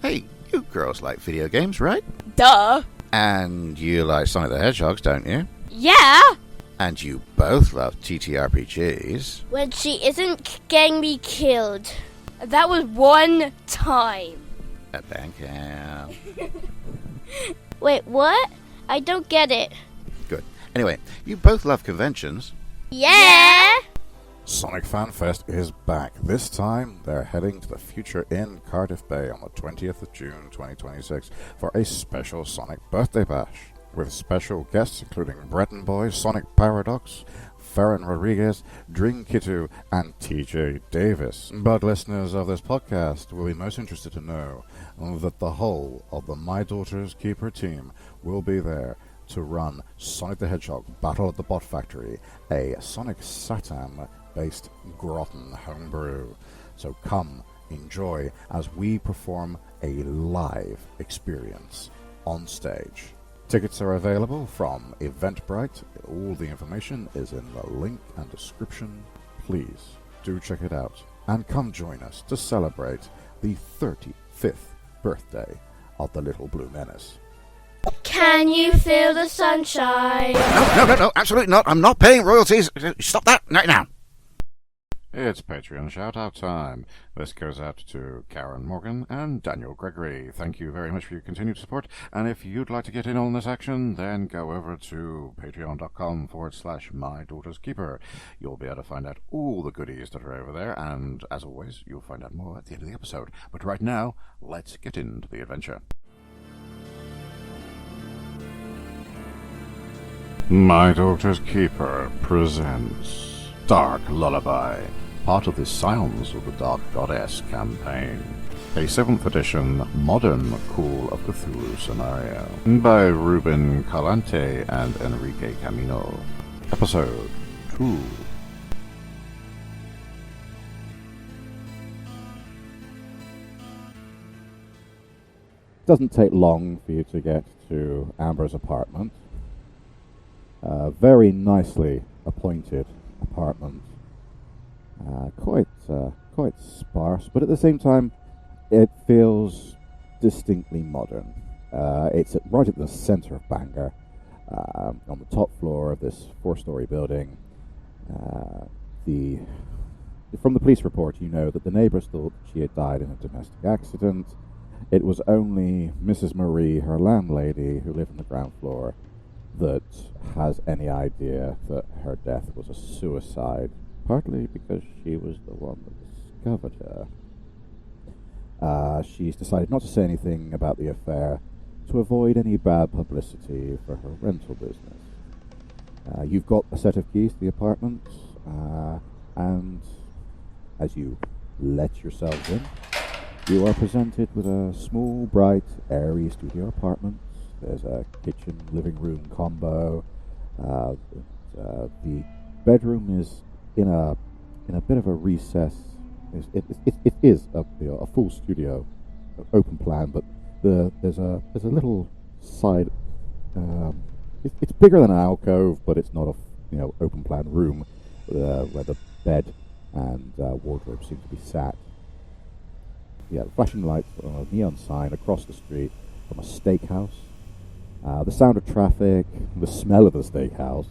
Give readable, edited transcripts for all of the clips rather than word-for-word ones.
Hey, you girls like video games, right? Duh. And you like Sonic the Hedgehog, don't you? Yeah. And you both love TTRPGs. When she isn't getting me killed. That was one time. A Bandcamp. Wait, what? I don't get it. Good. Anyway, you both love conventions. Yeah! Sonic Fan Fest is back. This time, they're heading to the Future Inn, Cardiff Bay on the 20th of June 2026 for a special Sonic birthday bash, with special guests including Breton Boy, Sonic Paradox, Ferran Rodriguez, Dring Kitu, and TJ Davis. But listeners of this podcast will be most interested to know that the whole of the My Daughter's Keeper team will be there to run Sonic the Hedgehog Battle at the Bot Factory, a Sonic Satam-based Groton homebrew. So come, enjoy as we perform a live experience on stage. Tickets are available from Eventbrite. All the information is in the link and description. Please do check it out and come join us to celebrate the 35th birthday of the Little Blue Menace. Can you feel the sunshine? No, absolutely not. I'm not paying royalties. Stop that right now. It's Patreon shout-out time. This goes out to Karen Morgan and Daniel Gregory. Thank you very much for your continued support. And if you'd like to get in on this action, then go over to patreon.com/My Daughter's Keeper. You'll be able to find out all the goodies that are over there. And as always, you'll find out more at the end of the episode. But right now, let's get into the adventure. My Daughter's Keeper presents Dark Lullaby, part of the Scions of the Dark Goddess campaign, a 7th edition modern Call of Cthulhu scenario by Ruben Calante and Enrique Camino. Episode 2. Doesn't take long for you to get to Amber's apartment. Very nicely appointed apartment. Quite sparse, but at the same time, it feels distinctly modern. It's right at the center of Bangor, on the top floor of this 4-story building. From the police report, you know that the neighbours thought she had died in a domestic accident. It was only Mrs. Marie, her landlady, who lived on the ground floor, that has any idea that her death was a suicide, partly because she was the one that discovered her. She's decided not to say anything about the affair to avoid any bad publicity for her rental business. You've got a set of keys to the apartment, and as you let yourselves in, you are presented with a small, bright, airy studio apartment. There's a kitchen, living room combo. The bedroom is in a bit of a recess. It is a full studio, open plan, but there's a little side. It's bigger than an alcove, but it's not a open plan room where the bed and wardrobe seem to be sat. Yeah, flashing lights on a neon sign across the street from a steakhouse. The sound of traffic, the smell of the steakhouse,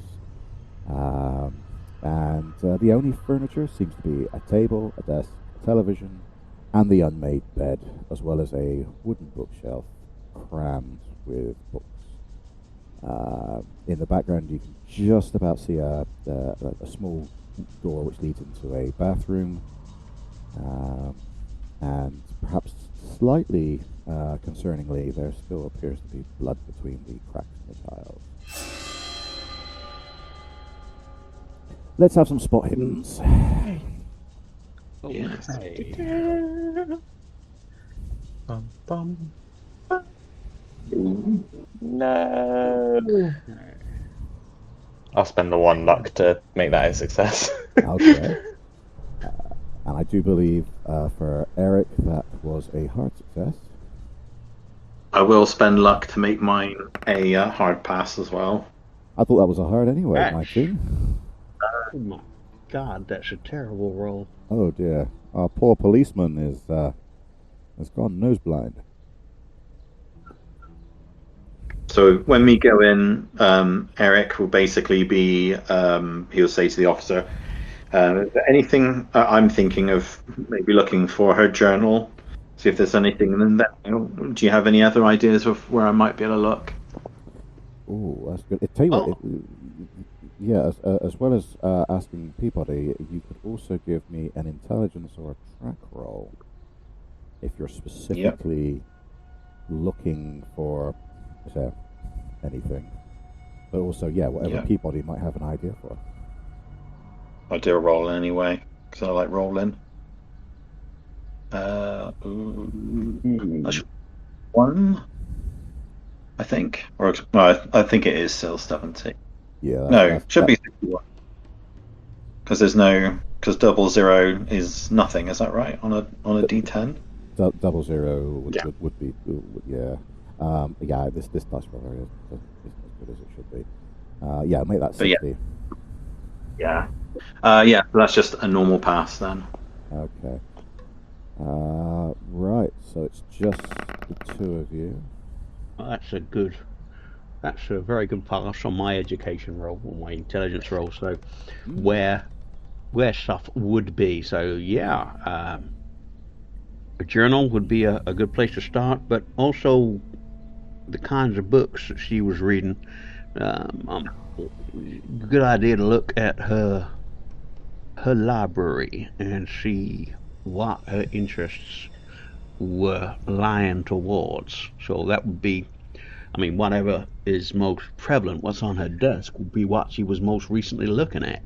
and the only furniture seems to be a table, a desk, a television, and the unmade bed, as well as a wooden bookshelf crammed with books. In the background, you can just about see a small door which leads into a bathroom, and perhaps slightly concerningly, there still appears to be blood between the cracks in the tiles. Let's have some spot hiddens. Oh, yes. Bum, bum. No. I'll spend the 1 luck to make that a success. Okay. And I do believe for Eric that was a hard success. I will spend luck to make mine a hard pass as well. I thought that was a hard anyway, Ash. Mikey. Oh my god, that's a terrible roll. Oh dear. Our poor policeman has gone nose blind. So when we go in, Eric will basically be, he'll say to the officer, is there anything I'm thinking of maybe looking for her journal, see if there's anything in there. Do you have any other ideas of where I might be able to look? Oh, that's good. Tell you what, yeah, as well as asking Peabody, you could also give me an intelligence or a track roll if you're specifically looking for anything. But also, whatever Peabody might have an idea for. I'll do a roll anyway, because I like rolling. One, I think. Or I think it is still 70. Yeah. No, should be 61. Because there's no... Because 00 is nothing, is that right? On a D10? 00 would be... this dice roller isn't as good as it should be. Make that 60. Yeah. So that's just a normal pass then. Okay. Right, so it's just the two of you. Well, that's a very good pass on my education roll, or my intelligence roll. So, where stuff would be. So a journal would be a good place to start, but also the kinds of books that she was reading. Good idea to look at her library and see what her interests were lying towards. So that would be, whatever is most prevalent, what's on her desk would be what she was most recently looking at,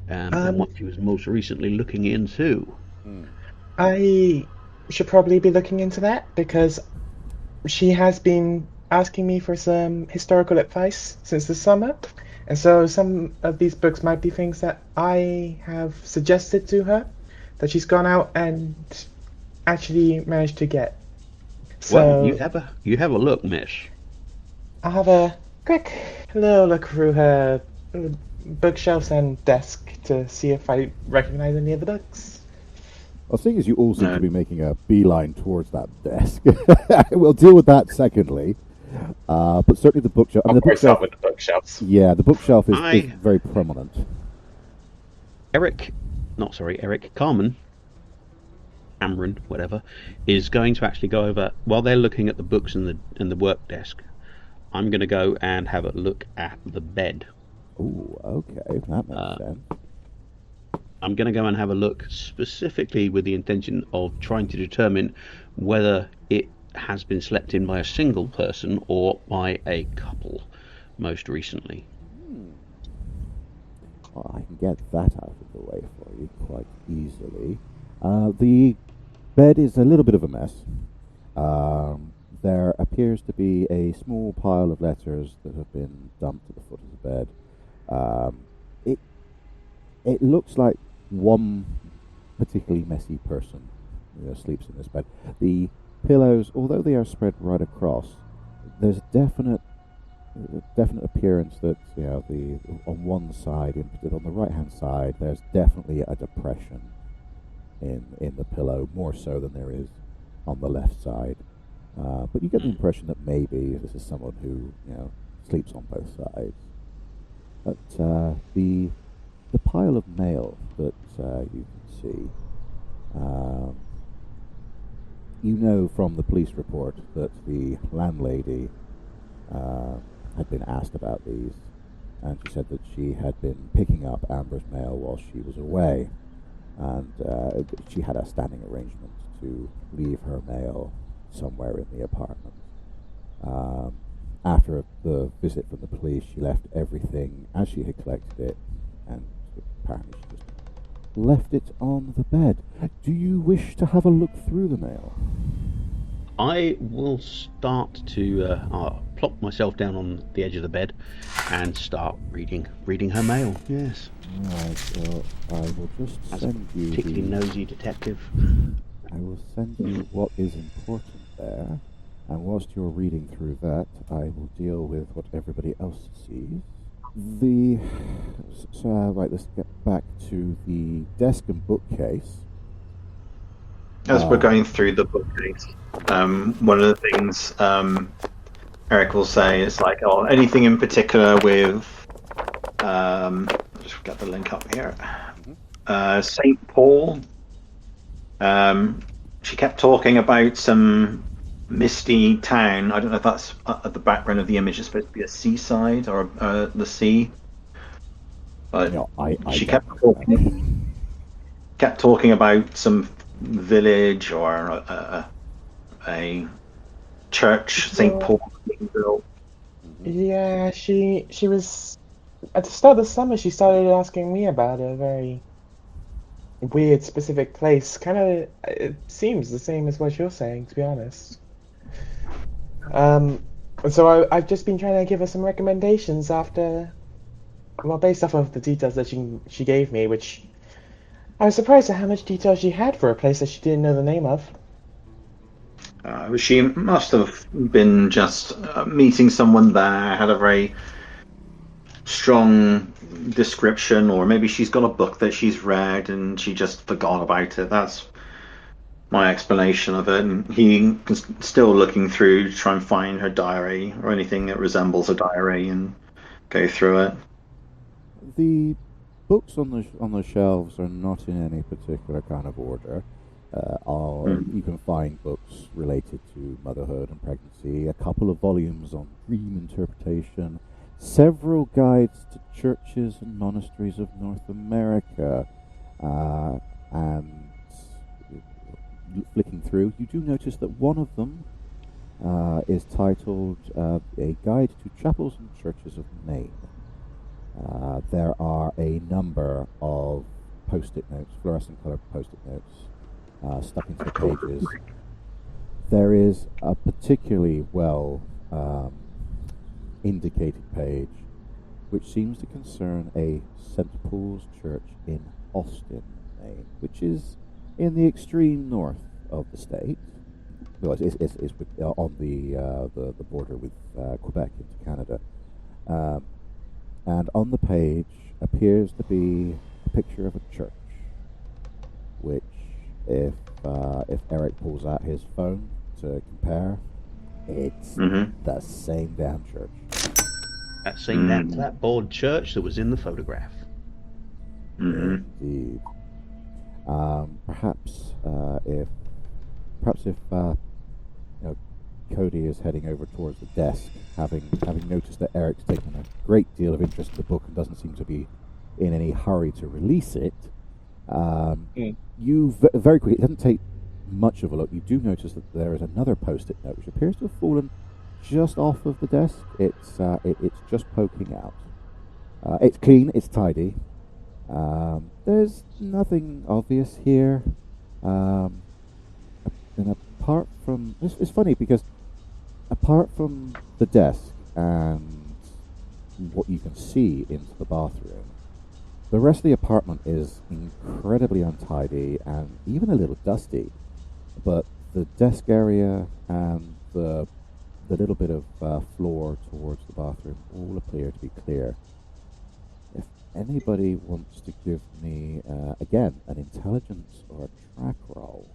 and what she was most recently looking into. I should probably be looking into that, because she has been asking me for some historical advice since the summer, and so some of these books might be things that I have suggested to her that she's gone out and actually managed to get. So well, you have a look, miss. I'll have a quick little look through her bookshelves and desk to see if I recognize any of the books. Well, seeing as you all seem to be making a beeline towards that desk, we'll deal with that secondly. But certainly the bookshelf. Start with the bookshelves. Yeah, the bookshelf is very prominent. Carmen, Cameron, whatever, is going to actually go over while they're looking at the books in the work desk. I'm going to go and have a look at the bed. Ooh, okay, that makes sense. I'm going to go and have a look specifically with the intention of trying to determine whether it has been slept in by a single person or by a couple most recently. Well, I can get that out of the way for you quite easily. The bed is a little bit of a mess. There appears to be a small pile of letters that have been dumped at the foot of the bed. It looks like one particularly messy person sleeps in this bed. The pillows, although they are spread right across, there's a definite appearance that on one side, on the right hand side, there's definitely a depression in the pillow, more so than there is on the left side. But you get the impression that maybe this is someone who sleeps on both sides. But the pile of mail that you can see, from the police report that the landlady had been asked about these, and she said that she had been picking up Amber's mail while she was away, and she had a standing arrangement to leave her mail somewhere in the apartment. After the visit from the police, she left everything as she had collected it, and apparently she just left it on the bed. Do you wish to have a look through the mail? I will start to plop myself down on the edge of the bed and start reading her mail. Yes. Right, so I will just send you particularly nosy detective. I will send you what is important there, and whilst you're reading through that, I will deal with what everybody else sees. Right, let's get back to the desk and bookcase. As we're going through the bookcase, one of the things Eric will say it's like, oh, anything in particular with, just get the link up here. St. Paul. She kept talking about some misty town. I don't know if that's at the background of the image. It's supposed to be a seaside or the sea. But No, I she don't kept talking about some village or a church, St. Paul being built. Yeah, she was at the start of the summer. She started asking me about a very weird, specific place. Kind of, it seems the same as what you're saying, to be honest. And so I've just been trying to give her some recommendations after, well, based off of the details that she gave me, which I was surprised at how much detail she had for a place that she didn't know the name of. She must have been just meeting someone there, had a very strong description, or maybe she's got a book that she's read and she just forgot about it. That's my explanation of it. And he's still looking through to try and find her diary or anything that resembles a diary and go through it. The books on the shelves are not in any particular kind of order. You can find books related to motherhood and pregnancy, a couple of volumes on dream interpretation, several guides to churches and monasteries of North America, and flicking through, you do notice that one of them is titled A Guide to Chapels and Churches of Maine. There are a number of post-it notes, fluorescent coloured post-it notes stuck into the pages. There is a particularly well indicated page which seems to concern a St. Paul's Church in Austin, Maine, which is in the extreme north of the state. Well, it's on the border with Quebec into Canada. And on the page appears to be a picture of a church, which, if Eric pulls out his phone to compare, it's the same damn church. That same clapboard church that was in the photograph. Indeed. Perhaps if Kody is heading over towards the desk, having noticed that Eric's taken a great deal of interest in the book and doesn't seem to be in any hurry to release it. You very quickly, it doesn't take much of a look, you do notice that there is another post-it note which appears to have fallen just off of the desk. It's just poking out. It's clean, it's tidy. There's nothing obvious here. And apart from, it's funny because apart from the desk and what you can see into the bathroom, the rest of the apartment is incredibly untidy and even a little dusty. But the desk area and the little bit of floor towards the bathroom all appear to be clear. If anybody wants to give me, again, an intelligence or a track roll,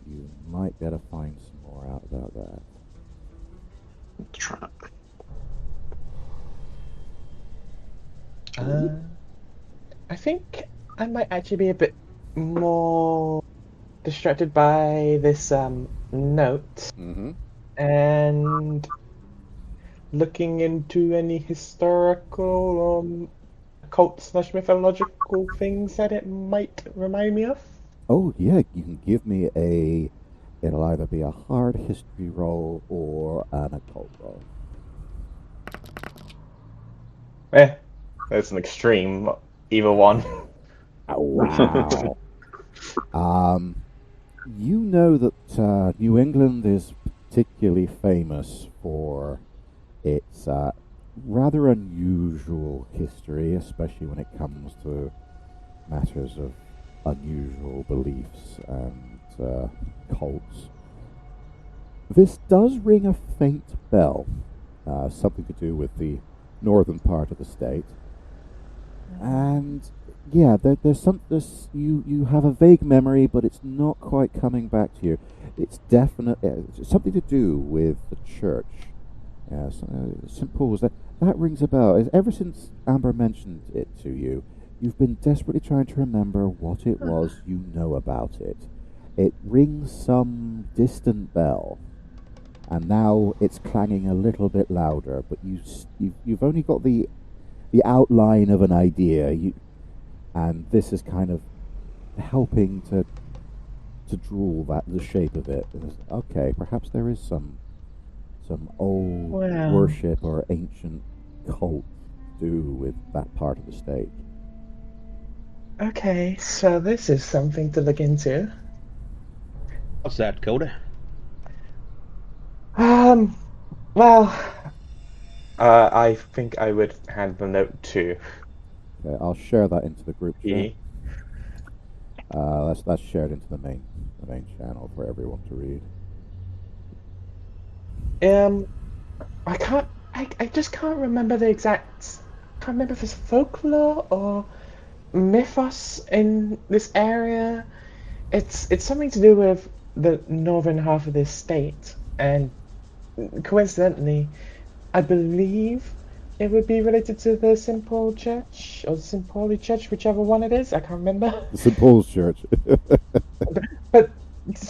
you might better find some more out about that. Track. I think I might actually be a bit more distracted by this note and looking into any historical or occult/mythological things that it might remind me of. Oh yeah, you can give me it'll either be a hard history roll or an occult roll. That's an extreme, either one. Oh, wow. You know that New England is particularly famous for its rather unusual history, especially when it comes to matters of unusual beliefs and cults. This does ring a faint bell, something to do with the northern part of the state, and Yeah, there's you have a vague memory, but it's not quite coming back to you. It's definitely it's something to do with the church. Yes, St. Paul's. That rings a bell. Ever since Amber mentioned it to you, you've been desperately trying to remember what it was you know about it. It rings some distant bell, and now it's clanging a little bit louder. But you've only got the outline of an idea. And this is kind of helping to draw the shape of it. Okay, perhaps there is some old worship or ancient cult to do with that part of the state. Okay, so this is something to look into. What's that, Kody? Well, I think I would hand the note to Okay, I'll share that into the group chat. E. That's shared into the main channel for everyone to read. I just can't remember the exact. Can't remember if it's folklore or mythos in this area. It's something to do with the northern half of this state, and coincidentally, I believe it would be related to the St. Paul Church or St. Pauli Church, whichever one it is. I can't remember. The St. Paul's Church. But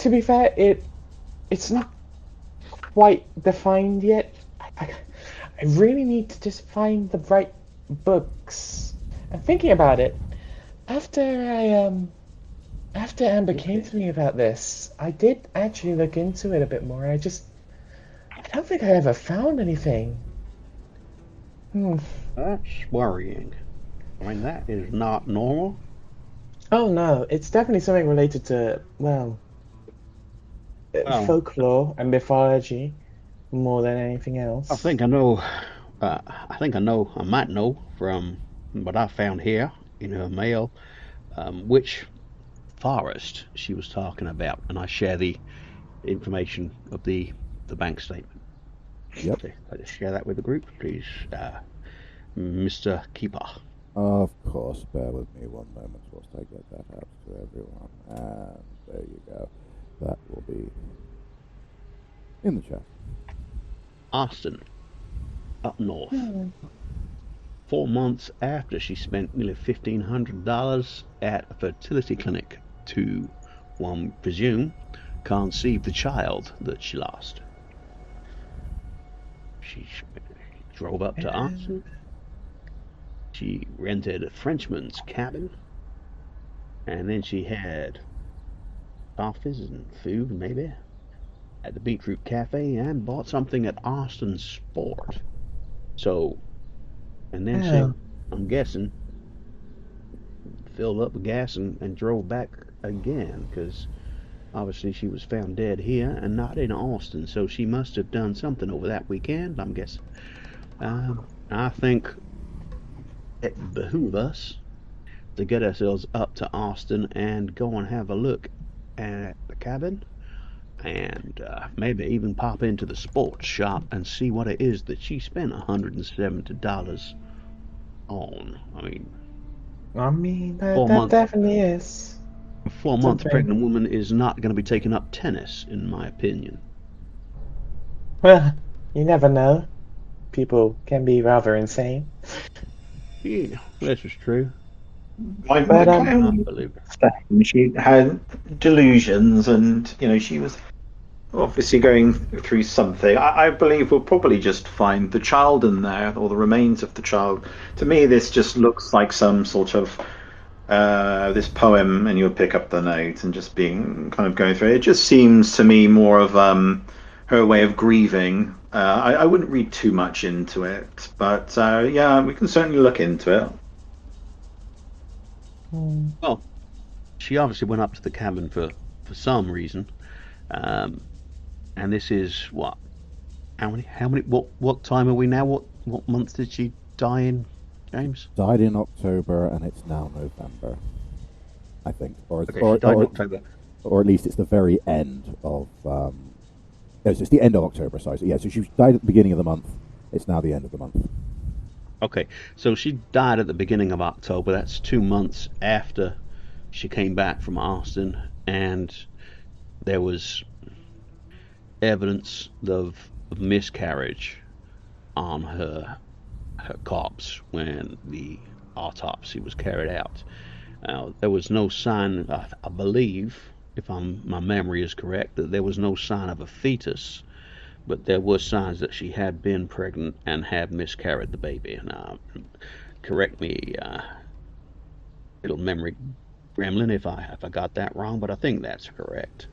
to be fair, it's not quite defined yet. I really need to just find the right books. I'm thinking about it. After Amber came to me about this, I did actually look into it a bit more. I don't think I ever found anything. That's worrying. I mean, that is not normal. Oh no, it's definitely something related to, folklore and mythology more than anything else. I think I know. I might know from what I found here in her mail, which forest she was talking about, and I share the information of the bank statement. Yep. Let us share that with the group, please, Mr. Keeper. Of course. Bear with me one moment whilst I get that out to everyone. And there you go. That will be in the chat. Austin, up north. 4 months after she spent nearly $1,500 at a fertility clinic to, one presume, conceive the child that she lost. She drove up to Austin. She rented a Frenchman's cabin, and then she had coffees and food, maybe, at the Beetroot Cafe, and bought something at Austin Sport. So, and then she, I'm guessing, filled up with gas and drove back again, because obviously she was found dead here and not in Austin, so she must have done something over that weekend, I'm guessing. I think it behooves us to get ourselves up to Austin and go and have a look at the cabin, and maybe even pop into the sports shop and see what it is that she spent $170 on. I mean, that definitely is. A 4-month pregnant woman is not going to be taking up tennis, in my opinion. Well, you never know. People can be rather insane. Yeah, this is true. She had delusions, and she was obviously going through something. I believe we'll probably just find the child in there, or the remains of the child. To me, this just looks like some sort of this poem, and you'll pick up the note and just being kind of going through it. It just seems to me more of her way of grieving. I wouldn't read too much into it, but yeah, we can certainly look into it. Well, she obviously went up to the cabin for some reason, and this is what? How many? What time are we now? What month did she die in, James? Died in October, and it's now November, I think, She died in October, or at least it's the very end of. It's the end of October. Sorry, so she died at the beginning of the month. It's now the end of the month. Okay, so she died at the beginning of October. That's 2 months after she came back from Austin, and there was evidence of miscarriage on her corpse when the autopsy was carried out. There was no sign, I believe, if my memory is correct, that there was no sign of a fetus, but there were signs that she had been pregnant and had miscarried the baby. Now, correct me, little memory gremlin, if I got that wrong, but I think that's correct.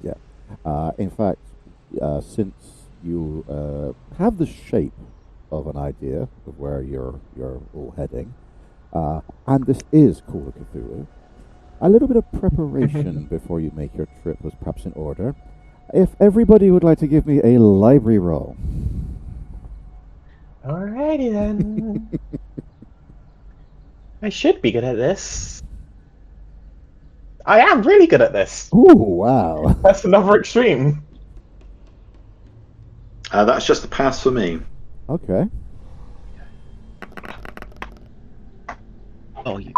Yeah. In fact, since you have the shape of an idea of where you're all heading, and this is Call of Cthulhu, a little bit of preparation before you make your trip was perhaps in order. If everybody would like to give me a library roll. Alrighty then. I should be good at this. I am really good at this. Ooh, wow. That's another extreme. That's just a pass for me. Okay. Oh, you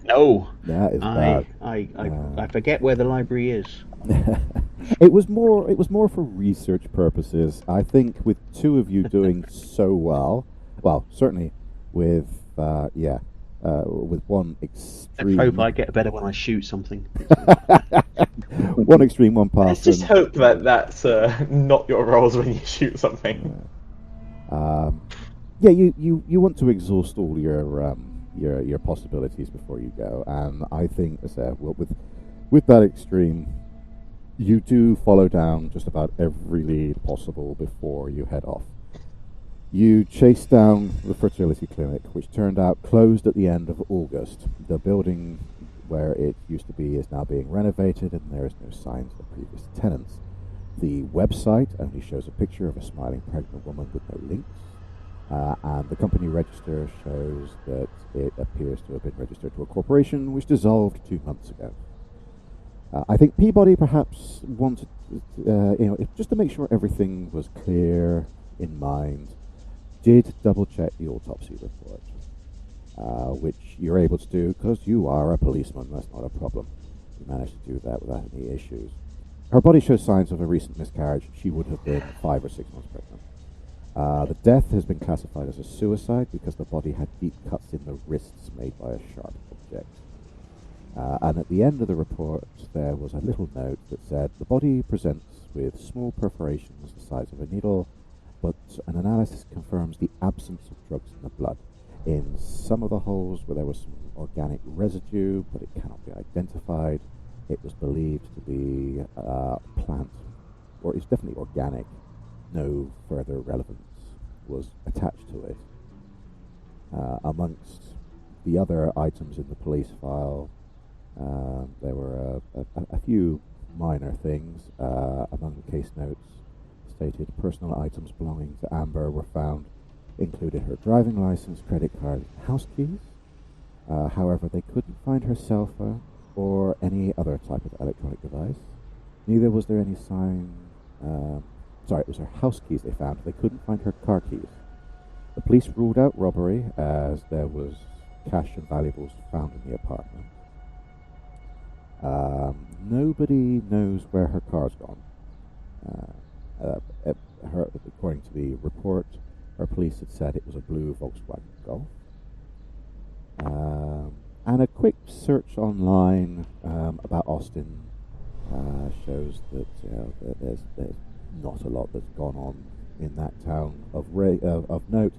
no. That is bad. I forget where the library is. It was more for research purposes. I think with two of you doing so well, certainly with with one extreme. Let's hope I get better when I shoot something. One extreme, one pass. Let's just hope that that's not your roles when you shoot something. You want to exhaust all your possibilities before you go, and I think with that extreme, you do follow down just about every lead possible before you head off. You chase down the fertility clinic, which turned out closed at the end of August. The building where it used to be is now being renovated, and there is no signs of previous tenants. The website only shows a picture of a smiling pregnant woman with no links, and the company register shows that it appears to have been registered to a corporation which dissolved 2 months ago. I think Peabody perhaps wanted, just to make sure everything was clear in mind, did double-check the autopsy report, which you're able to do because you are a policeman. That's not a problem. You managed to do that without any issues. Her body shows signs of a recent miscarriage. She would have been 5 or 6 months pregnant. The death has been classified as a suicide because the body had deep cuts in the wrists made by a sharp object. And at the end of the report, there was a little note that said, the body presents with small perforations the size of a needle, but an analysis confirms the absence of drugs in the blood. In some of the holes where there was some organic residue, but it cannot be identified, it was believed to be plant, or it's definitely organic. No further relevance was attached to it. Amongst the other items in the police file, there were a few minor things. Among the case notes stated personal items belonging to Amber were found, included her driving license, credit card, and house keys. However, they couldn't find her cell phone or any other type of electronic device. Neither was there any sign. It was her house keys they found. They couldn't find her car keys. The police ruled out robbery as there was cash and valuables found in the apartment. Nobody knows where her car's gone. According to the report, her police had said it was a blue Volkswagen Golf. And a quick search online about Austin shows that there's not a lot that's gone on in that town of note.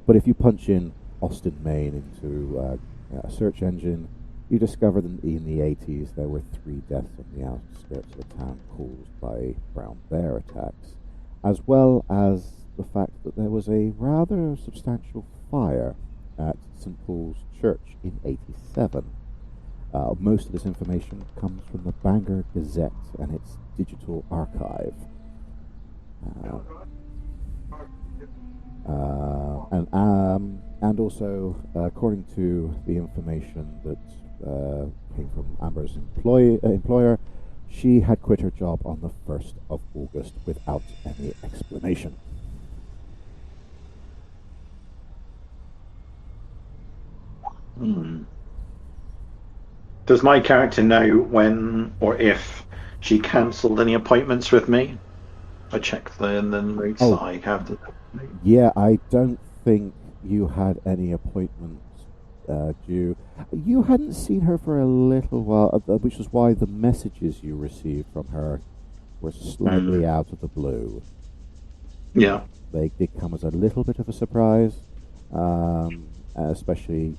But if you punch in Austin, Maine into a search engine, you discover that in the 80s there were 3 deaths on the outskirts of the town caused by brown bear attacks, as well as the fact that there was a rather substantial fire at St. Paul's Church in 87. Most of this information comes from the Bangor Gazette and its digital archive. And also, according to the information that came from Amber's employer, she had quit her job on the 1st of August without any explanation. Does my character know when or if she cancelled any appointments with me? I checked the notes that I have. Yeah, I don't think you had any appointments due. You hadn't seen her for a little while, which is why the messages you received from her were slightly out of the blue. Yeah. They did come as a little bit of a surprise, especially,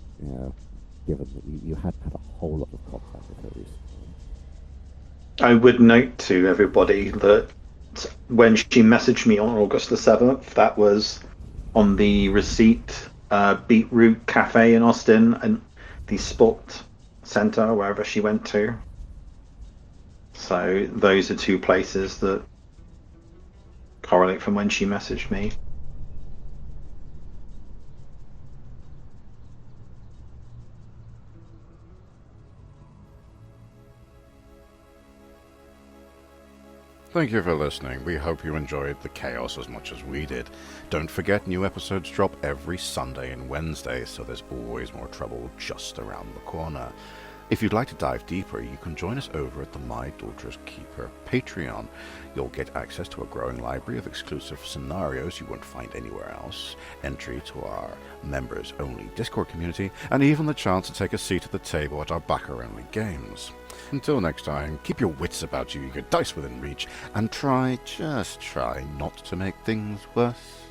given that you hadn't had a whole lot of contact with her recently. I would note to everybody that when she messaged me on August the 7th, that was on the receipt Beetroot Cafe in Austin and the Sport Center, wherever she went to. So those are two places that correlate from when she messaged me. Thank you for listening. We hope you enjoyed the chaos as much as we did. Don't forget, new episodes drop every Sunday and Wednesday, so there's always more trouble just around the corner. If you'd like to dive deeper, you can join us over at the My Daughter's Keeper Patreon. You'll get access to a growing library of exclusive scenarios you won't find anywhere else, entry to our members-only Discord community, and even the chance to take a seat at the table at our backer-only games. Until next time, keep your wits about you, your dice within reach, and just try not to make things worse.